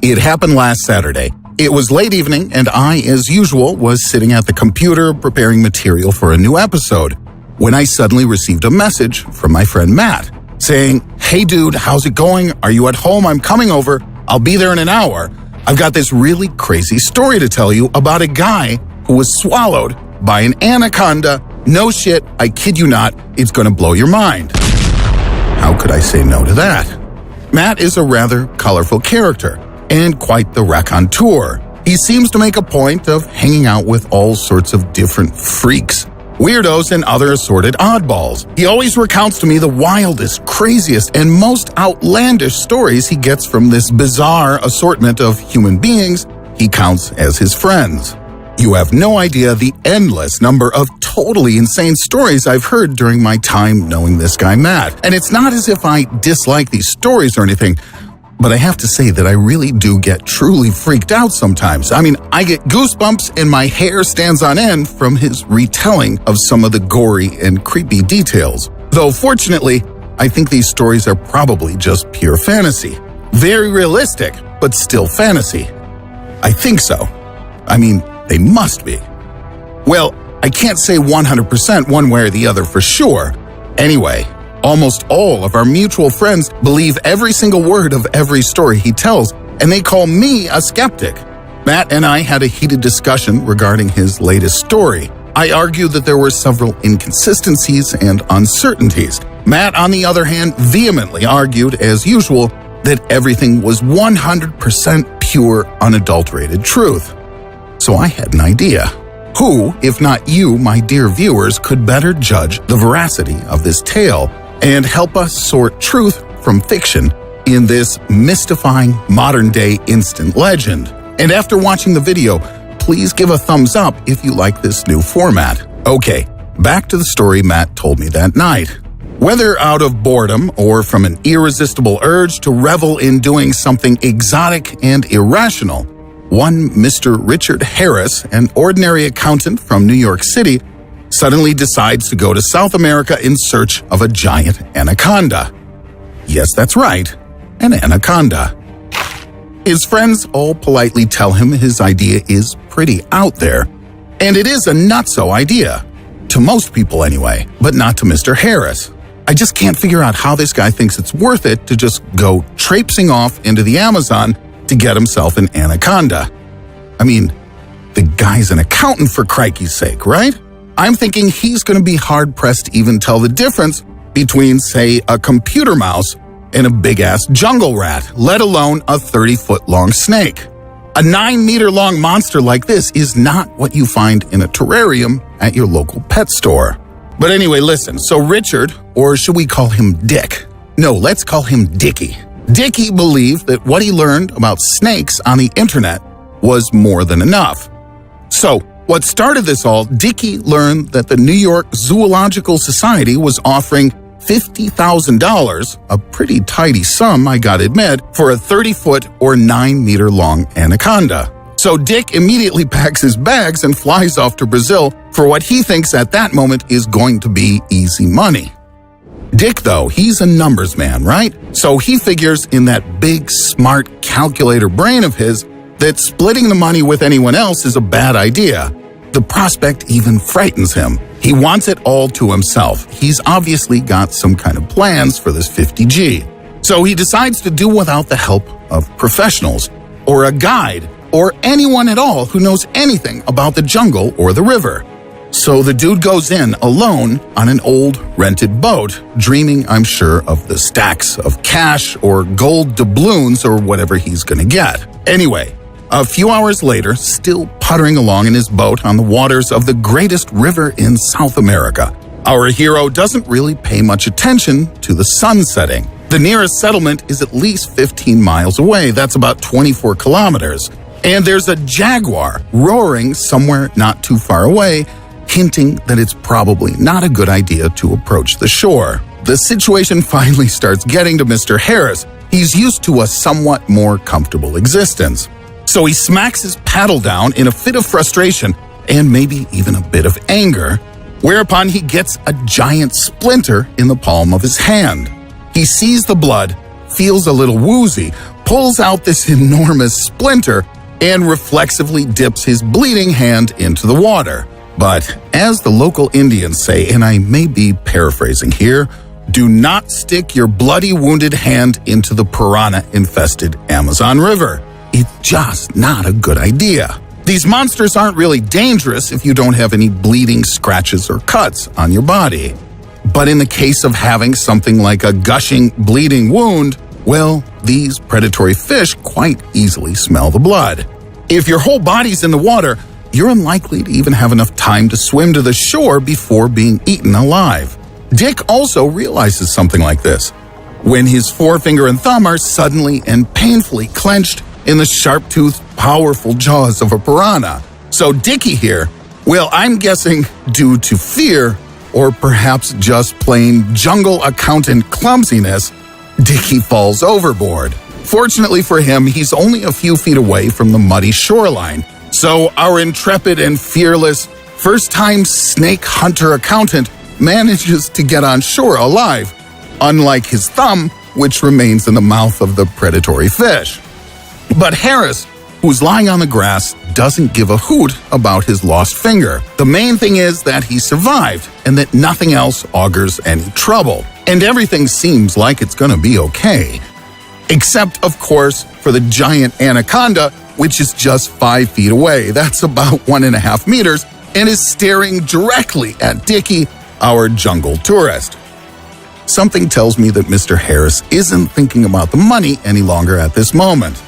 It happened last Saturday. It was late evening, and I, as usual, was sitting at the computer preparing material for a new episode when I suddenly received a message from my friend Matt saying, "Hey dude, how's it going? Are you at home? I'm coming over. I'll be there in an hour. I've got this really crazy story to tell you about a guy who was swallowed by an anaconda. No shit, I kid you not, it's gonna blow your mind." How could I say no to that? Matt is a rather colorful character and quite the raconteur. He seems to make a point of hanging out with all sorts of different freaks, weirdos, and other assorted oddballs. He always recounts to me the wildest, craziest, and most outlandish stories he gets from this bizarre assortment of human beings he counts as his friends. You have no idea the endless number of totally insane stories I've heard during my time knowing this guy Matt. And it's not as if I dislike these stories or anything, but I have to say that I really do get truly freaked out sometimes. I mean, I get goosebumps and my hair stands on end from his retelling of some of the gory and creepy details. Though fortunately, I think these stories are probably just pure fantasy. Very realistic, but still fantasy. I think so. I mean, they must be. Well, I can't say 100% one way or the other for sure. Anyway, almost all of our mutual friends believe every single word of every story he tells, and they call me a skeptic. Matt and I had a heated discussion regarding his latest story. I argued that there were several inconsistencies and uncertainties. Matt, on the other hand, vehemently argued, as usual, that everything was 100% pure, unadulterated truth. So I had an idea. Who, if not you, my dear viewers, could better judge the veracity of this tale and help us sort truth from fiction in this mystifying modern-day instant legend? And after watching the video, please give a thumbs up if you like this new format. Okay, back to the story Matt told me that night. Whether out of boredom or from an irresistible urge to revel in doing something exotic and irrational, one Mr. Richard Harris, an ordinary accountant from New York City, suddenly decides to go to South America in search of a giant anaconda. Yes, that's right, an anaconda. His friends all politely tell him his idea is pretty out there, and it is a nutso idea. To most people anyway, but not to Mr. Harris. I just can't figure out how this guy thinks it's worth it to just go traipsing off into the Amazon to get himself an anaconda. I mean, the guy's an accountant for crikey's sake, right? I'm thinking he's going to be hard-pressed to even tell the difference between, say, a computer mouse and a big-ass jungle rat, let alone a 30-foot-long snake. A 9-meter-long monster like this is not what you find in a terrarium at your local pet store. But anyway, listen, so Richard, or should we call him Dick? No, let's call him Dickie. Dickie believed that what he learned about snakes on the internet was more than enough. So, what started this all, Dickie learned that the New York Zoological Society was offering $50,000, a pretty tidy sum, I gotta admit, for a 30-foot or 9-meter-long anaconda. So Dick immediately packs his bags and flies off to Brazil for what he thinks at that moment is going to be easy money. Dick, though, he's a numbers man, right? So he figures in that big, smart calculator brain of his that splitting the money with anyone else is a bad idea. The prospect even frightens him. He wants it all to himself. He's obviously got some kind of plans for this 50G. So he decides to do without the help of professionals, or a guide, or anyone at all who knows anything about the jungle or the river. So the dude goes in alone on an old rented boat, dreaming, I'm sure, of the stacks of cash or gold doubloons or whatever he's gonna get. Anyway, a few hours later, still puttering along in his boat on the waters of the greatest river in South America, our hero doesn't really pay much attention to the sun setting. The nearest settlement is at least 15 miles away. That's about 24 kilometers. And there's a jaguar roaring somewhere not too far away, hinting that it's probably not a good idea to approach the shore. The situation finally starts getting to Mr. Harris. He's used to a somewhat more comfortable existence. So he smacks his paddle down in a fit of frustration and maybe even a bit of anger, whereupon he gets a giant splinter in the palm of his hand. He sees the blood, feels a little woozy, pulls out this enormous splinter, and reflexively dips his bleeding hand into the water. But as the local Indians say, and I may be paraphrasing here, do not stick your bloody wounded hand into the piranha-infested Amazon River. It's just not a good idea. These monsters aren't really dangerous if you don't have any bleeding scratches or cuts on your body. But in the case of having something like a gushing, bleeding wound, well, these predatory fish quite easily smell the blood. If your whole body's in the water, you're unlikely to even have enough time to swim to the shore before being eaten alive. Dick also realizes something like this when his forefinger and thumb are suddenly and painfully clenched in the sharp-toothed, powerful jaws of a piranha. So Dickie here, well, I'm guessing due to fear, or perhaps just plain jungle accountant clumsiness, Dickie falls overboard. Fortunately for him, he's only a few feet away from the muddy shoreline, so our intrepid and fearless first-time snake hunter accountant manages to get on shore alive, unlike his thumb, which remains in the mouth of the predatory fish. But Harris, who's lying on the grass, doesn't give a hoot about his lost finger. The main thing is that he survived and that nothing else augurs any trouble. And everything seems like it's gonna be okay. Except, of course, for the giant anaconda, which is just 5 feet away. That's about 1.5 meters, and is staring directly at Dickie, our jungle tourist. Something tells me that Mr. Harris isn't thinking about the money any longer at this moment.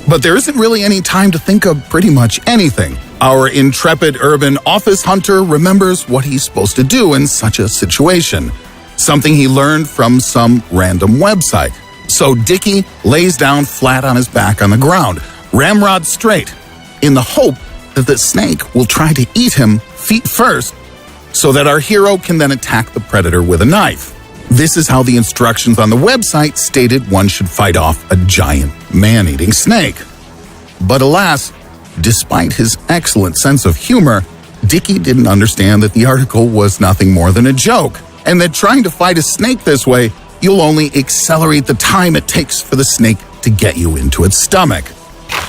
But there isn't really any time to think of pretty much anything. Our intrepid urban office hunter remembers what he's supposed to do in such a situation, something he learned from some random website. So Dickie lays down flat on his back on the ground, ramrod straight, in the hope that the snake will try to eat him feet first, so that our hero can then attack the predator with a knife. This is how the instructions on the website stated one should fight off a giant man-eating snake. But alas, despite his excellent sense of humor, Dickie didn't understand that the article was nothing more than a joke, and that trying to fight a snake this way, you'll only accelerate the time it takes for the snake to get you into its stomach.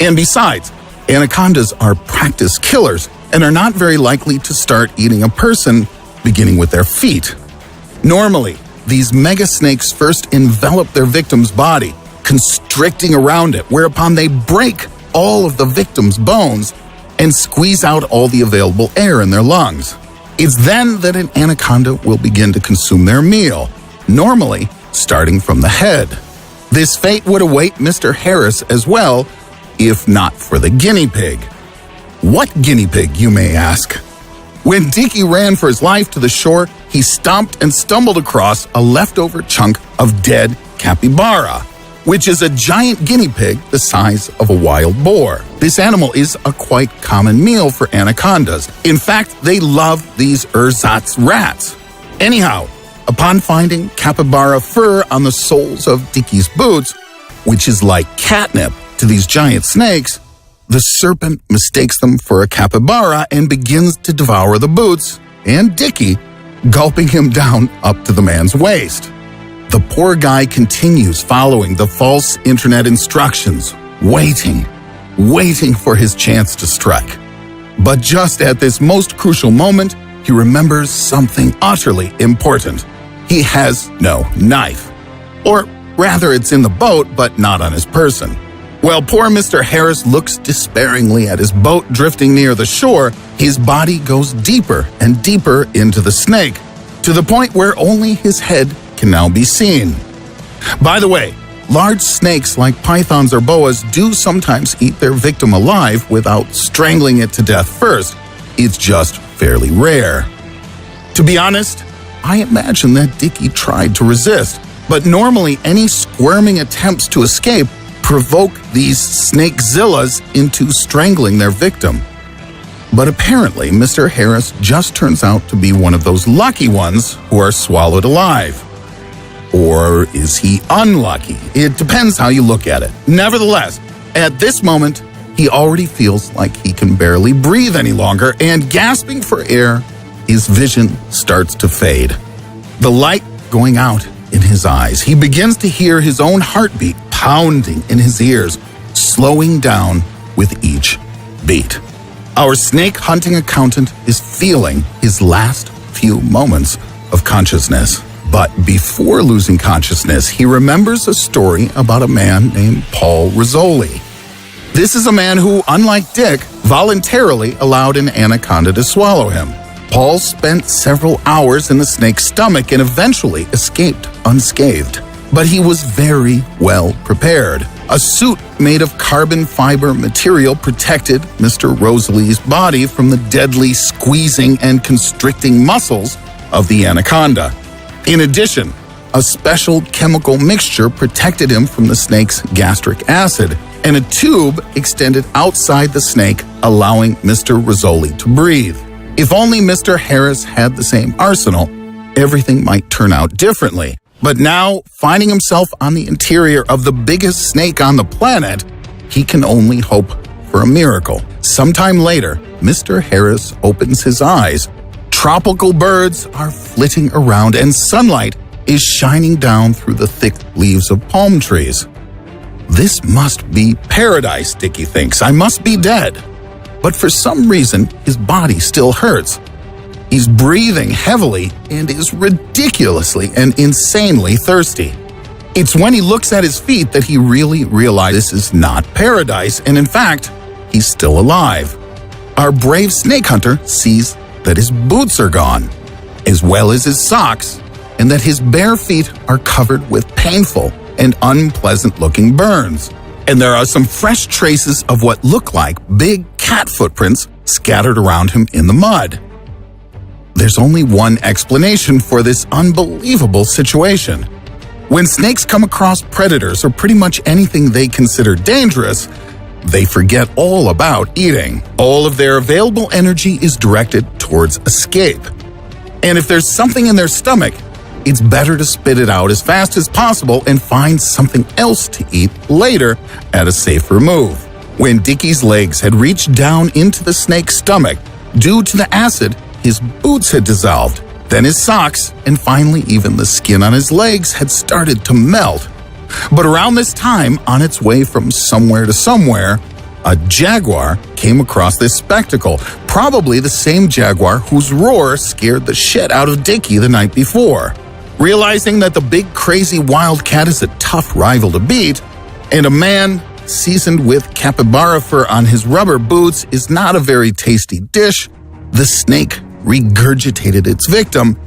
And besides, anacondas are practice killers and are not very likely to start eating a person beginning with their feet. Normally, these mega snakes first envelop their victim's body, constricting around it, whereupon they break all of the victim's bones and squeeze out all the available air in their lungs. It's then that an anaconda will begin to consume their meal, normally starting from the head. This fate would await Mr. Harris as well, if not for the guinea pig. What guinea pig, you may ask? When Dickie ran for his life to the shore, he stomped and stumbled across a leftover chunk of dead capybara, which is a giant guinea pig the size of a wild boar. This animal is a quite common meal for anacondas. In fact, they love these ersatz rats. Anyhow, upon finding capybara fur on the soles of Dickie's boots, which is like catnip to these giant snakes, the serpent mistakes them for a capybara and begins to devour the boots, and Dickie, gulping him down up to the man's waist. The poor guy continues following the false internet instructions, waiting for his chance to strike. But just at this most crucial moment, he remembers something utterly important. He has no knife. Or rather, it's in the boat, but not on his person. While poor Mr. Harris looks despairingly at his boat drifting near the shore, his body goes deeper and deeper into the snake, to the point where only his head can now be seen. By the way, large snakes like pythons or boas do sometimes eat their victim alive without strangling it to death first. It's just fairly rare. To be honest, I imagine that Dickie tried to resist, but normally any squirming attempts to escape provoke these snakezillas into strangling their victim. But apparently, Mr. Harris just turns out to be one of those lucky ones who are swallowed alive. Or is he unlucky? It depends how you look at it. Nevertheless, at this moment, he already feels like he can barely breathe any longer, and gasping for air, his vision starts to fade. The light going out in his eyes. He begins to hear his own heartbeat pounding in his ears, slowing down with each beat. Our snake hunting accountant is feeling his last few moments of consciousness. But before losing consciousness, he remembers a story about a man named Paul Rizzoli. This is a man who, unlike Dick, voluntarily allowed an anaconda to swallow him. Paul spent several hours in the snake's stomach and eventually escaped unscathed. But he was very well prepared. A suit made of carbon fiber material protected Mr. Rizzoli's body from the deadly squeezing and constricting muscles of the anaconda. In addition, a special chemical mixture protected him from the snake's gastric acid, and a tube extended outside the snake, allowing Mr. Rizzoli to breathe. If only Mr. Harris had the same arsenal, everything might turn out differently. But now, finding himself on the interior of the biggest snake on the planet, he can only hope for a miracle. Sometime later, Mr. Harris opens his eyes. Tropical birds are flitting around and sunlight is shining down through the thick leaves of palm trees. This must be paradise, Dickie thinks. I must be dead. But for some reason, his body still hurts. He's breathing heavily and is ridiculously and insanely thirsty. It's when he looks at his feet that he really realizes this is not paradise, and in fact, he's still alive. Our brave snake hunter sees that his boots are gone, as well as his socks, and that his bare feet are covered with painful and unpleasant-looking burns. And there are some fresh traces of what look like big cat footprints scattered around him in the mud. There's only one explanation for this unbelievable situation. When snakes come across predators or pretty much anything they consider dangerous, they forget all about eating. All of their available energy is directed towards escape. And if there's something in their stomach, it's better to spit it out as fast as possible and find something else to eat later at a safer move. When Dickie's legs had reached down into the snake's stomach, due to the acid, his boots had dissolved. Then his socks, and finally even the skin on his legs had started to melt. But around this time, on its way from somewhere to somewhere, a jaguar came across this spectacle, probably the same jaguar whose roar scared the shit out of Dickie the night before. Realizing that the big crazy wildcat is a tough rival to beat, and a man seasoned with capybara fur on his rubber boots is not a very tasty dish, the snake regurgitated its victim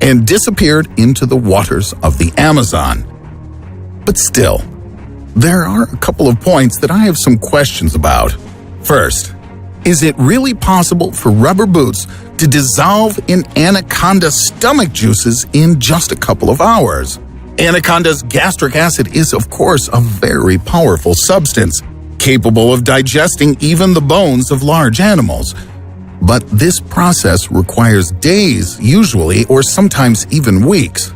and disappeared into the waters of the Amazon. But still, there are a couple of points that I have some questions about. First, is it really possible for rubber boots to dissolve in anaconda stomach juices in just a couple of hours? Anaconda's gastric acid is, of course, a very powerful substance, capable of digesting even the bones of large animals. But this process requires days, usually, or sometimes even weeks.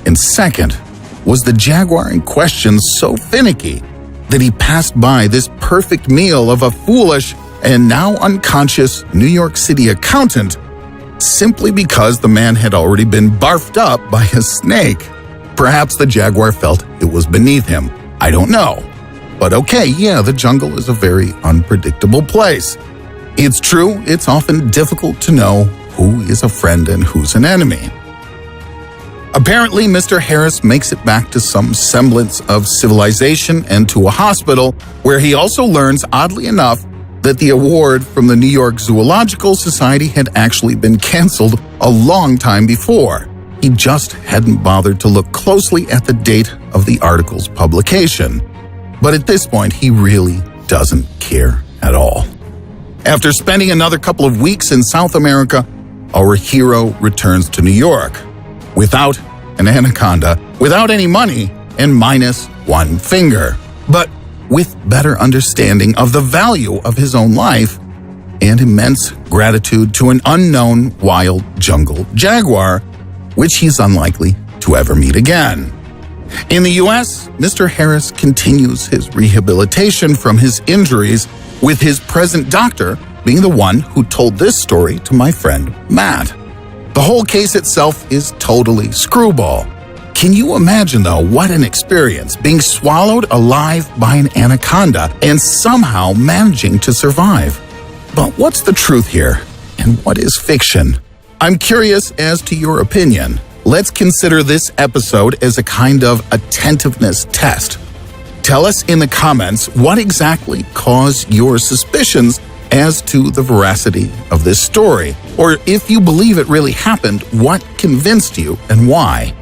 And second, was the jaguar in question so finicky that he passed by this perfect meal of a foolish and now unconscious New York City accountant simply because the man had already been barfed up by a snake? Perhaps the jaguar felt it was beneath him. I don't know. But okay, yeah, the jungle is a very unpredictable place. It's true, it's often difficult to know who is a friend and who's an enemy. Apparently, Mr. Harris makes it back to some semblance of civilization and to a hospital, where he also learns, oddly enough, that the award from the New York Zoological Society had actually been canceled a long time before. He just hadn't bothered to look closely at the date of the article's publication. But at this point, he really doesn't care at all. After spending another couple of weeks in South America, our hero returns to New York. Without an anaconda, without any money, and minus one finger. But with better understanding of the value of his own life and immense gratitude to an unknown wild jungle jaguar, which he's unlikely to ever meet again. In the U.S., Mr. Harris continues his rehabilitation from his injuries, with his present doctor being the one who told this story to my friend Matt. The whole case itself is totally screwball. Can you imagine, though, what an experience being swallowed alive by an anaconda and somehow managing to survive? But what's the truth here? And what is fiction? I'm curious as to your opinion. Let's consider this episode as a kind of attentiveness test. Tell us in the comments what exactly caused your suspicions as to the veracity of this story. Or if you believe it really happened, what convinced you and why?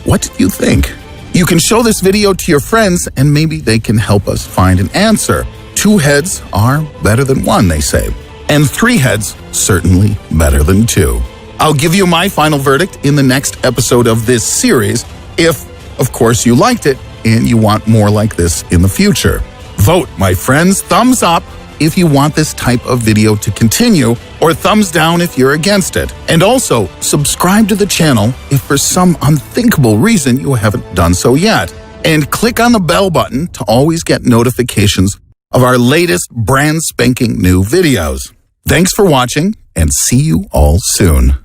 What did you think? You can show this video to your friends and maybe they can help us find an answer. 2 heads are better than 1, they say. And 3 heads certainly better than 2. I'll give you my final verdict in the next episode of this series if, of course, you liked it and you want more like this in the future. Vote, my friends. Thumbs up if you want this type of video to continue, or thumbs down if you're against it. And also, subscribe to the channel if for some unthinkable reason you haven't done so yet. And click on the bell button to always get notifications of our latest brand spanking new videos. Thanks for watching, and see you all soon.